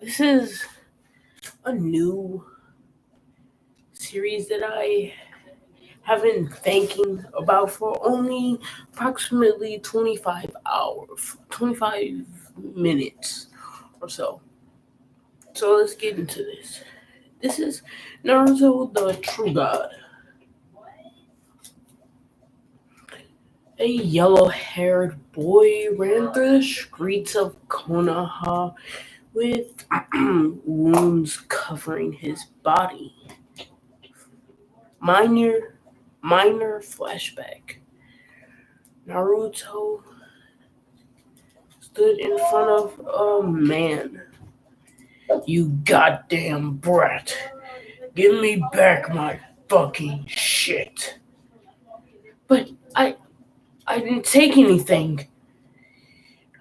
This is a new series that I have been thinking about for only approximately 25 minutes or so. So let's get into this. This is Naruto the True God. A yellow haired boy ran through the streets of Konoha with wounds covering his body. Minor, minor flashback. Naruto stood in front of a man. You goddamn brat. Give me back my fucking shit. But I didn't take anything.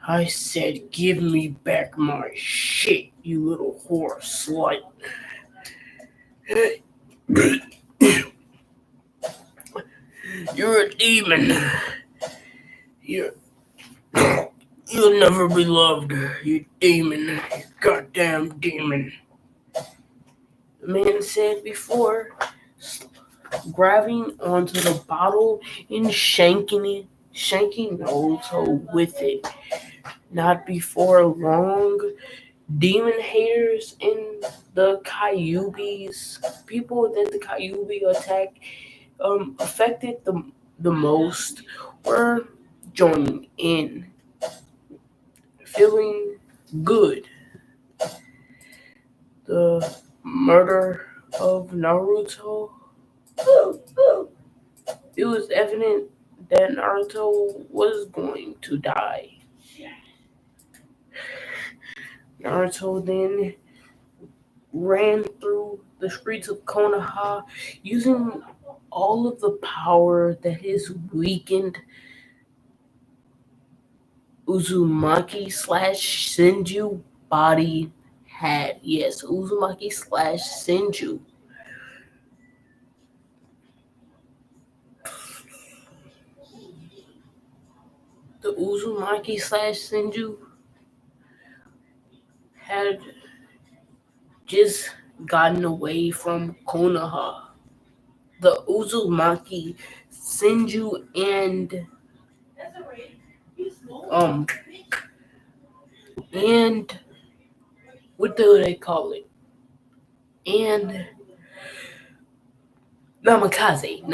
I said give me back my shit, you little whore slut. You're a demon. You're You'll never be loved, you demon. You goddamn demon. The man said before, grabbing onto the bottle and shanking Naruto with it. Not before long, demon haters and the Kyubis, people that the Kyubi attack affected the most, were joining in, feeling good. The murder of Naruto, it was evident that Naruto was going to die. Naruto then ran through the streets of Konoha using all of the power that his weakened Uzumaki slash Senju body had. Yes, Uzumaki slash Senju. The Uzumaki slash Senju had just gotten away from Konoha. The Uzumaki, Senju, and um and what do they call it? And Namikaze.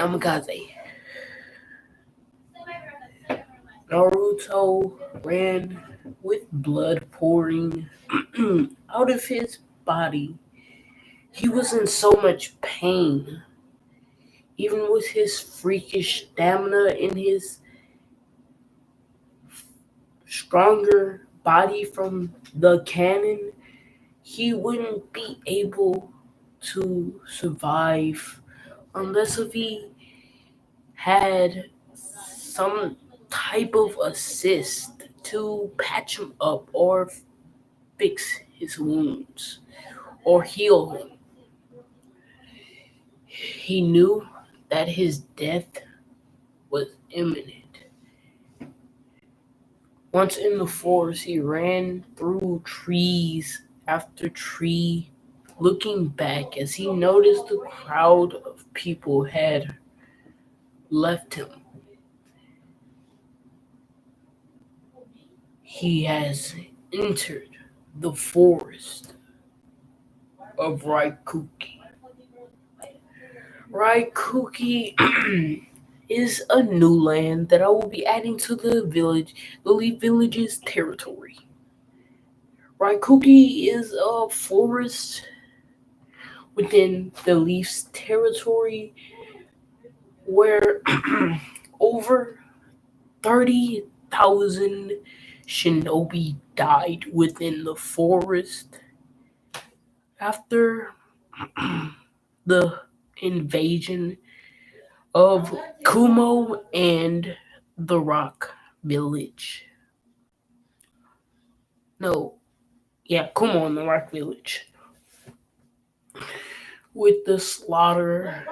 Naruto ran with blood pouring out of his body. He was in so much pain, even with his freakish stamina and his stronger body from the cannon. He wouldn't be able to survive unless if he had some type of assist to patch him up or fix his wounds or heal him. He knew that his death was imminent. Once in the forest, he ran through trees after tree, looking back as he noticed the crowd of people had left him. He has entered the forest of Raikuki. Raikuki is a new land that I will be adding to the Leaf Village's territory. Raikuki is a forest within the Leaf's territory where over 30,000 shinobi died within the forest after the invasion of Kumo and the Rock Village. No, yeah, Kumo and the Rock Village. With the slaughter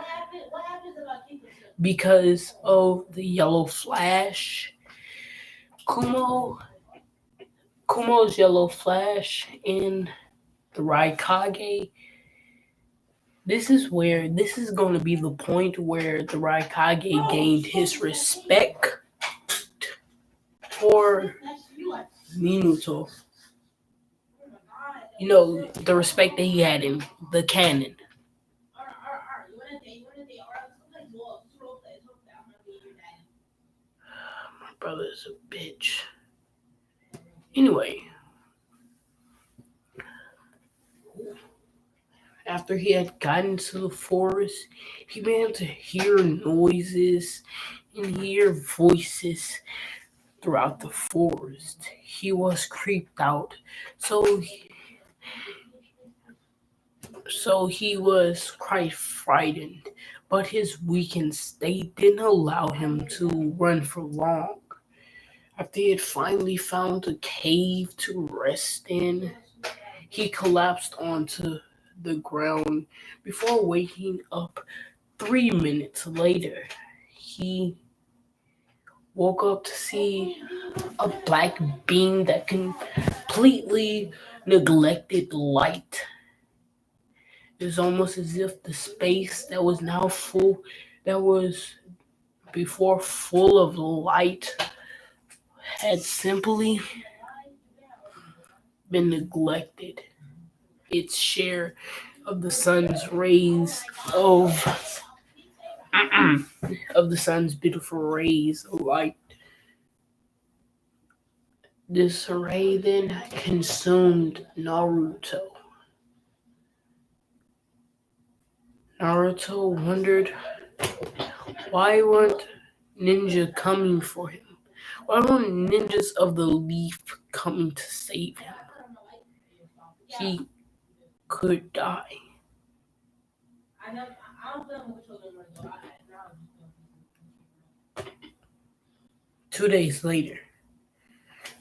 because of the Yellow Flash. Kumo's Yellow Flash and the Raikage. This is going to be the point where the Raikage gained his respect for Minuto. You know, the respect that he had in the canon. My brother's a bitch. Anyway, after he had gotten to the forest, he began to hear noises and hear voices throughout the forest. He was creeped out, so he was quite frightened. But his weakened state didn't allow him to run for long. After he had finally found a cave to rest in, he collapsed onto the ground before waking up 3 minutes later. He woke up to see a black being that completely neglected light. It was almost as if the space that was now full, that was before full of light, had simply been neglected. Its share of the sun's rays of the sun's beautiful rays of light. This ray then consumed Naruto. Naruto wondered why weren't ninja coming for him? Why weren't ninjas of the leaf coming to save him? He could die. 2 days later,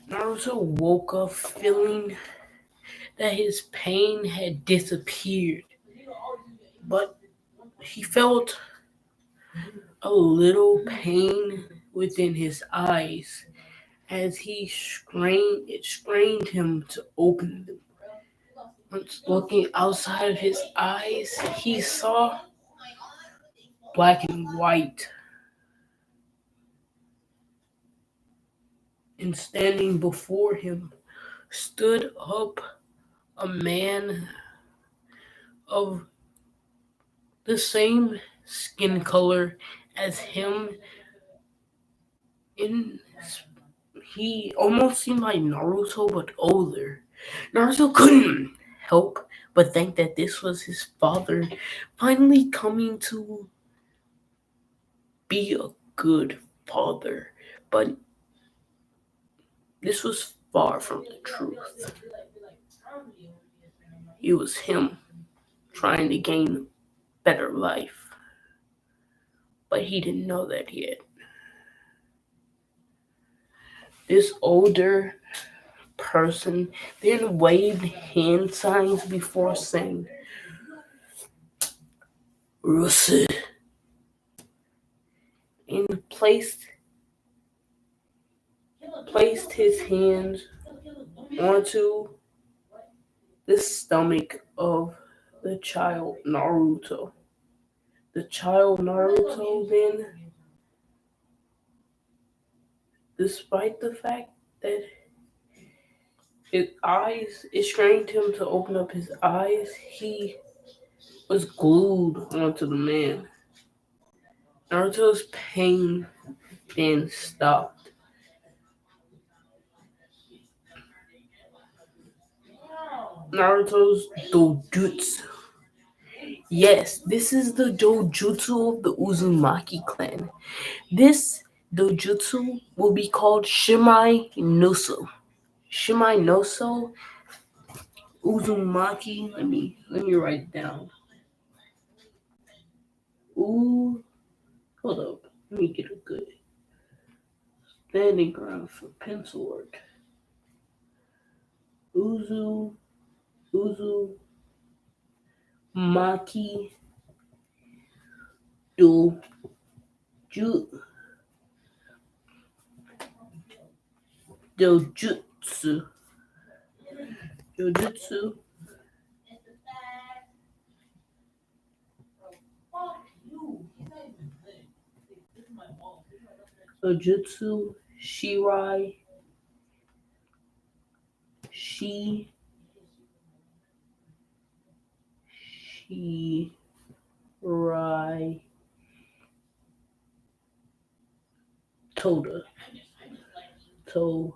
Naruto woke up feeling that his pain had disappeared, but he felt a little pain within his eyes as it strained him to open them. Once looking outside of his eyes, he saw black and white. And standing before him stood up a man of the same skin color as him. He almost seemed like Naruto, but older. Naruto couldn't help but think that this was his father finally coming to be a good father. But this was far from the truth. It was him trying to gain a better life. But he didn't know that yet. This older person then waved hand signs before saying, Rusu, and placed his hands onto the stomach of the child Naruto. The child Naruto then, despite the fact that it strained him to open up his eyes, he was glued onto the man. Naruto's pain then stopped. Naruto's dojutsu. Yes, this is the dojutsu of the Uzumaki clan. This dojutsu will be called Shimai Noso. Shimai Noso Uzumaki. Let me write it down. Ooh, hold up. Let me get a good standing ground for pencil work. Uzumaki Dojutsu. Dojutsu Shirai Shi Shirai Toda Toda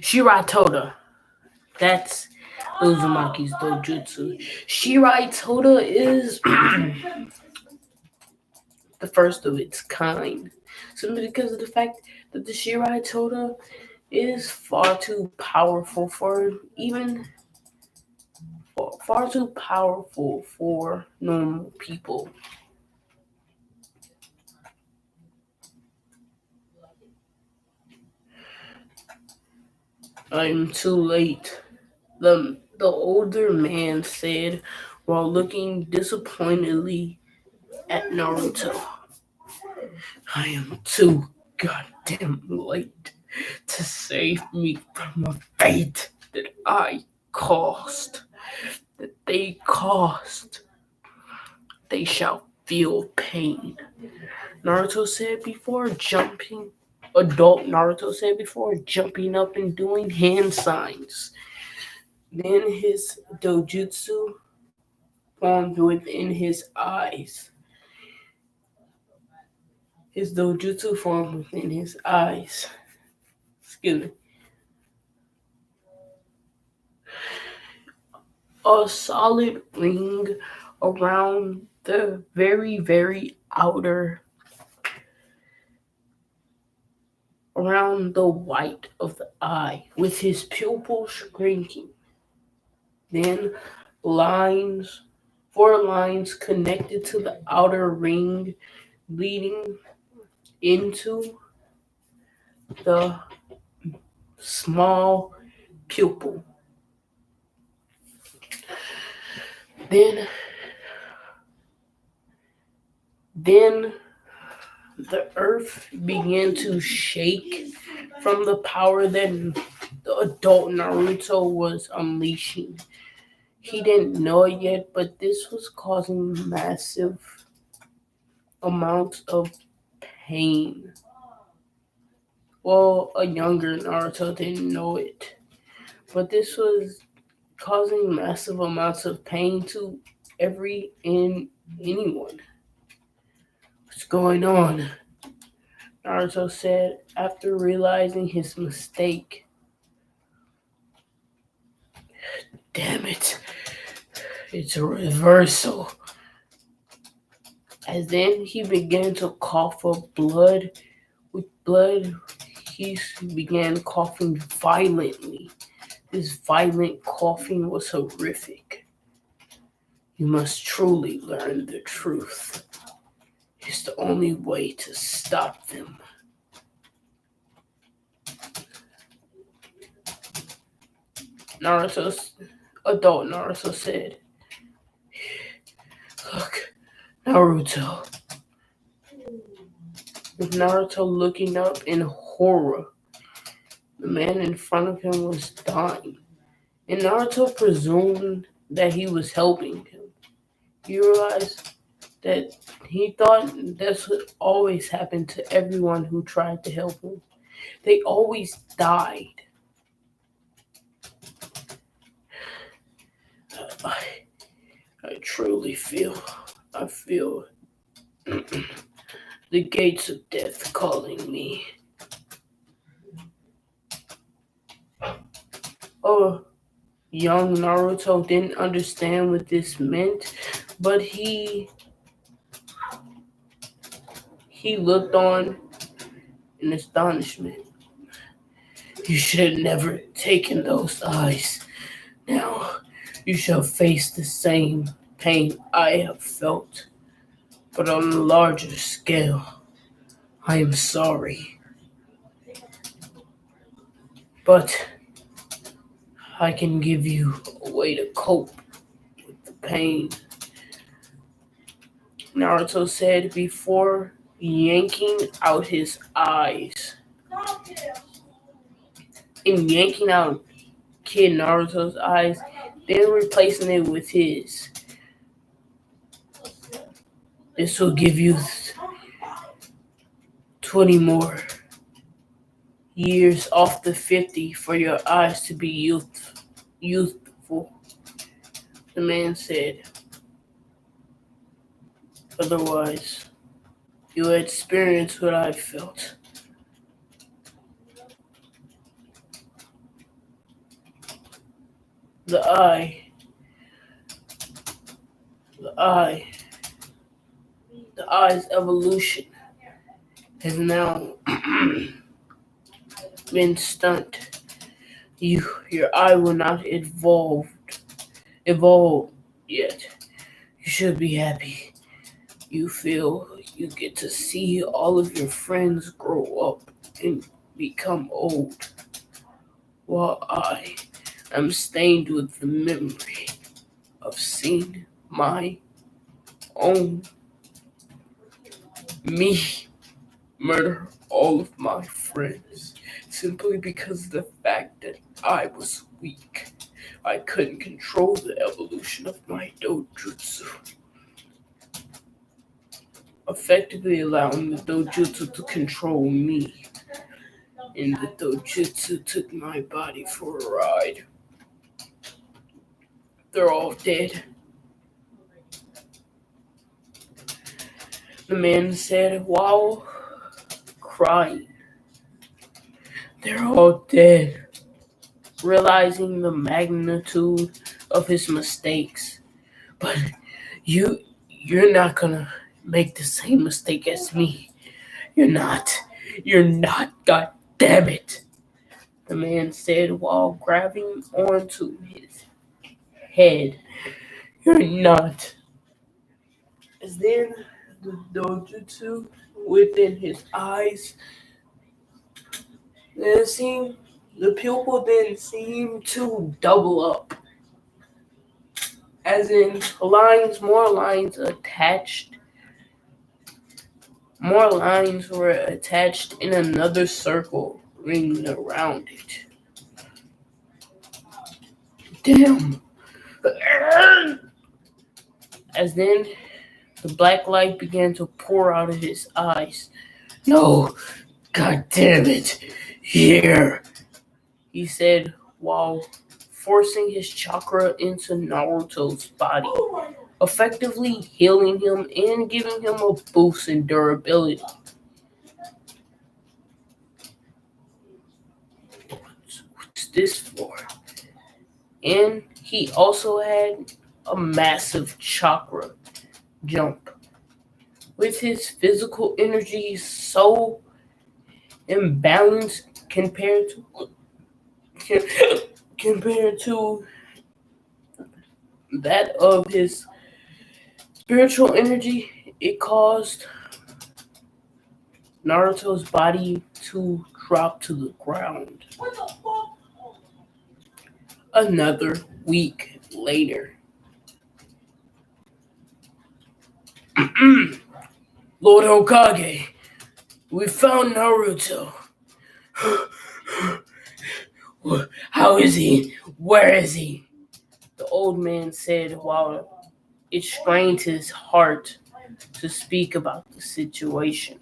Shirai Toda. That's Uzumaki's Dojutsu. Shirai Toda is the first of its kind. Simply because of the fact that the Shirai Toda is far too powerful for even far too powerful for normal people. I'm too late. The older man said while looking disappointedly at Naruto. I am too goddamn late to save me from a fate that I caused. That they caused. They shall feel pain. Naruto said before jumping. Adult Naruto said before jumping up and doing hand signs. Then his dojutsu formed within his eyes. His dojutsu formed within his eyes. Excuse me. A solid ring around the very, very outer, around the white of the eye, with his pupil shrinking. Then lines, four lines connected to the outer ring, leading into the small pupil. Then, then the earth began to shake from the power that the adult Naruto was unleashing. He didn't know it yet, but this was causing massive amounts of pain. Well, a younger Naruto didn't know it, but this was causing massive amounts of pain to every and anyone. What's going on? Naruto said after realizing his mistake. Damn it. It's a reversal. As then he began to cough up blood. With blood, he began coughing violently. This violent coughing was horrific. You must truly learn the truth. It's the only way to stop them. Adult Naruto said, Look, Naruto. With Naruto looking up in horror, the man in front of him was dying, and Naruto presumed that he was helping him. He realized that he thought that's what always happened to everyone who tried to help him. They always died. I truly feel the gates of death calling me. Oh, young Naruto didn't understand what this meant, but he looked on in astonishment. You should have never taken those eyes. Now you shall face the same pain I have felt, but on a larger scale. I am sorry, but I can give you a way to cope with the pain. Naruto said before yanking out his eyes. In yanking out Kid Naruto's eyes, then replacing it with his. This will give you 20 more years off the 50 for your eyes to be youthful. The man said, otherwise, you will experience what I felt. The eye, the eye, the eye's evolution has now been stunted. Your eye will not evolve yet. You should be happy. You feel you get to see all of your friends grow up and become old, while I am stained with the memory of seeing my own me murder all of my friends simply because of the fact that I was weak. I couldn't control the evolution of my dojutsu, effectively allowing the dojutsu to control me. And the dojutsu took my body for a ride. They're all dead. The man said while crying. They're all dead. Realizing the magnitude of his mistakes. But you're not gonna make the same mistake as me. You're not. You're not. God damn it. The man said while grabbing onto his head. You're not. As then the dojutsu within his eyes then seemed the pupil then seemed to double up. As in more lines were attached in another circle ringing around it. Damn. As then the black light began to pour out of his eyes. No, god damn it. Here, he said while forcing his chakra into Naruto's body, effectively healing him and giving him a boost in durability. What's this for? And he also had a massive chakra jump. With his physical energy so imbalanced compared to that of his spiritual energy, it caused Naruto's body to drop to the ground. Another week later. Lord Hokage, we found Naruto. How is he? Where is he? The old man said while it strained his heart to speak about the situation.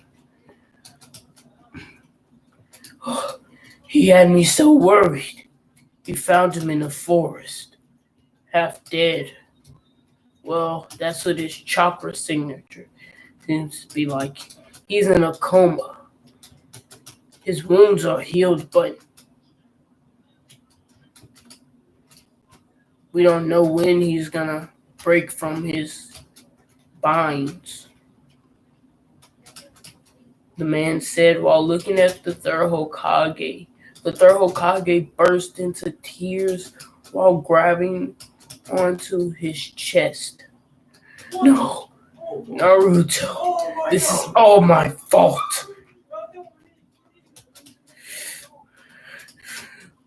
He had me so worried. We found him in the forest, half dead. Well, that's what his chakra signature seems to be like. He's in a coma. His wounds are healed, but we don't know when he's gonna break from his binds. The man said while looking at the third Hokage. The third Hokage burst into tears while grabbing onto his chest. No, Naruto, this is all my fault.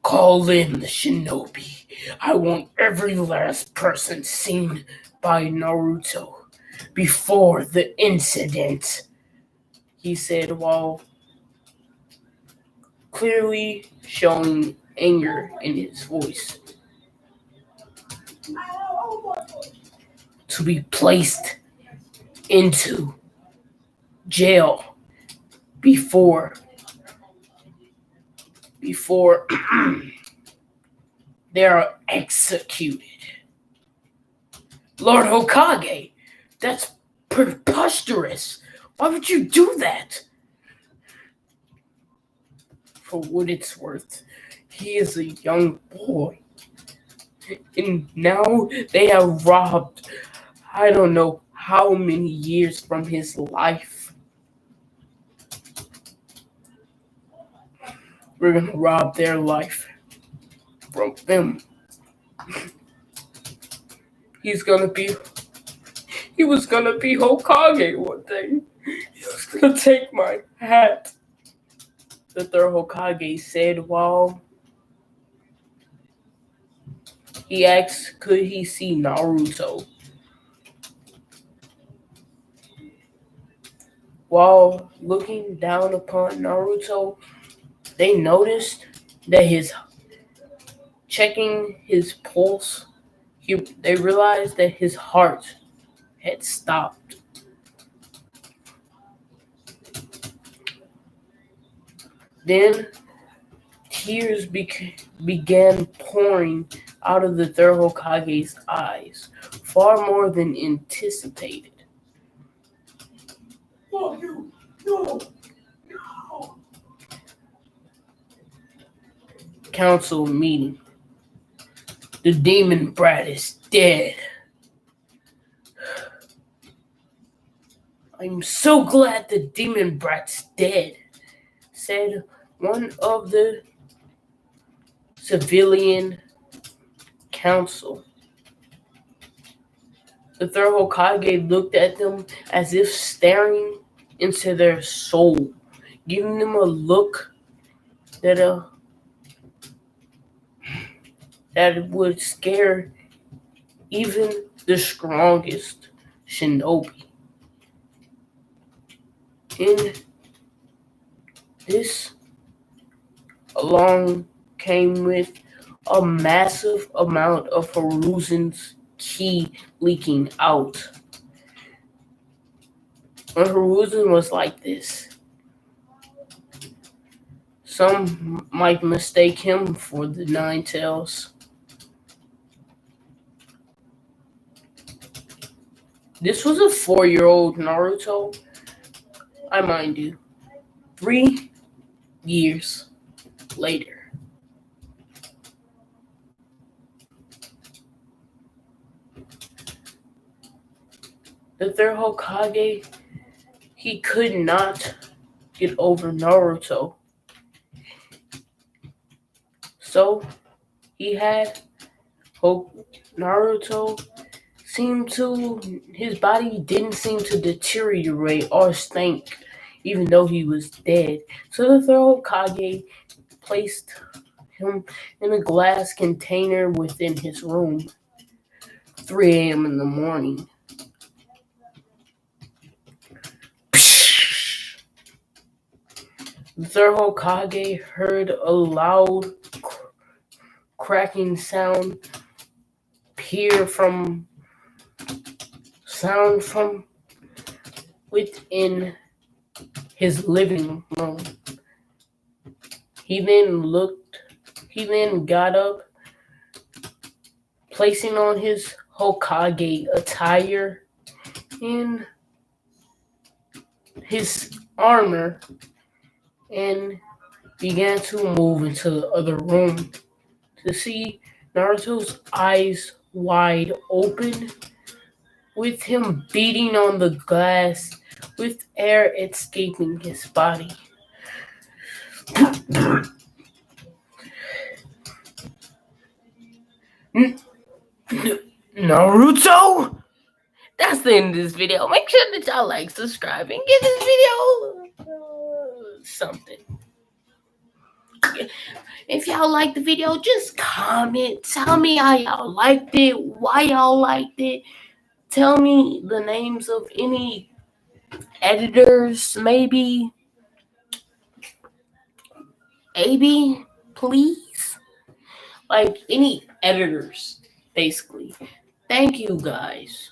Call in the shinobi. I want every last person seen by Naruto before the incident, he said while clearly showing anger in his voice. To be placed into jail before they are executed. Lord Hokage, that's preposterous. Why would you do that? For what it's worth, he is a young boy. And now they have robbed, I don't know how many years from his life. We're gonna rob their life from them. He was gonna be Hokage one day. He was gonna take my hat. The third Hokage said while he asked could he see Naruto. While looking down upon Naruto, they noticed that checking his pulse, they realized that his heart had stopped. Then tears began pouring out of the third Hokage's eyes, far more than anticipated. Oh, no. Council meeting. The demon brat is dead. I'm so glad the demon brat's dead, said one of the civilian council. The third Hokage looked at them as if staring into their soul, giving them a look that would scare even the strongest shinobi. In this along came with a massive amount of Hiruzen's ki leaking out. When Hiruzen was like this, some might mistake him for the Nine Tails. This was a 4-year-old Naruto, I mind you, 3 years later. The third Hokage, he could not get over Naruto. So he had Naruto his body didn't seem to deteriorate or stink, even though he was dead. So the third Hokage placed him in a glass container within his room. 3 a.m. in the morning. The third Hokage heard a loud cracking sound from within his living room. He then got up, placing on his Hokage attire and his armor, and began to move into the other room to see Naruto's eyes wide open, with him beating on the glass with air escaping his body. Naruto? That's the end of this video. Make sure that y'all like, subscribe, and give this video something. If y'all like the video, just comment. Tell me how y'all liked it, why y'all liked it. Tell me the names of any editors, maybe, please. Like any editors, basically. Thank you guys.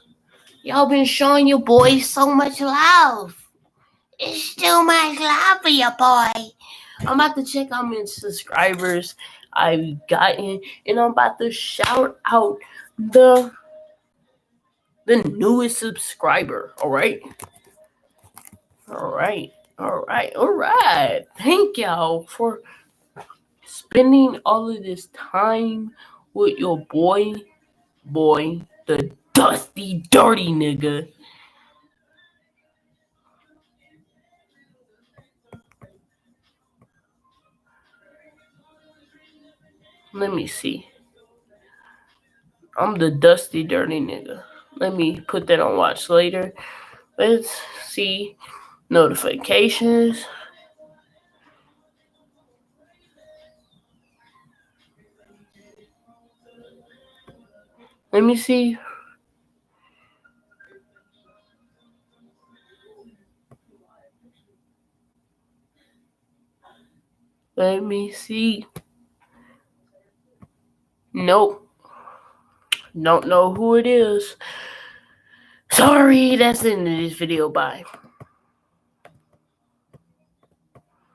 Y'all been showing your boy so much love. It's too much love for your boy. I'm about to check how many subscribers I've gotten, and I'm about to shout out the newest subscriber. All right. Thank y'all for spending all of this time with your boy, the dusty, dirty nigga. Let me see. I'm the dusty, dirty nigga. Let me put that on watch later. Let's see notifications. Let me see. Let me see. Nope. Don't know who it is. Sorry, that's the end of this video. Bye.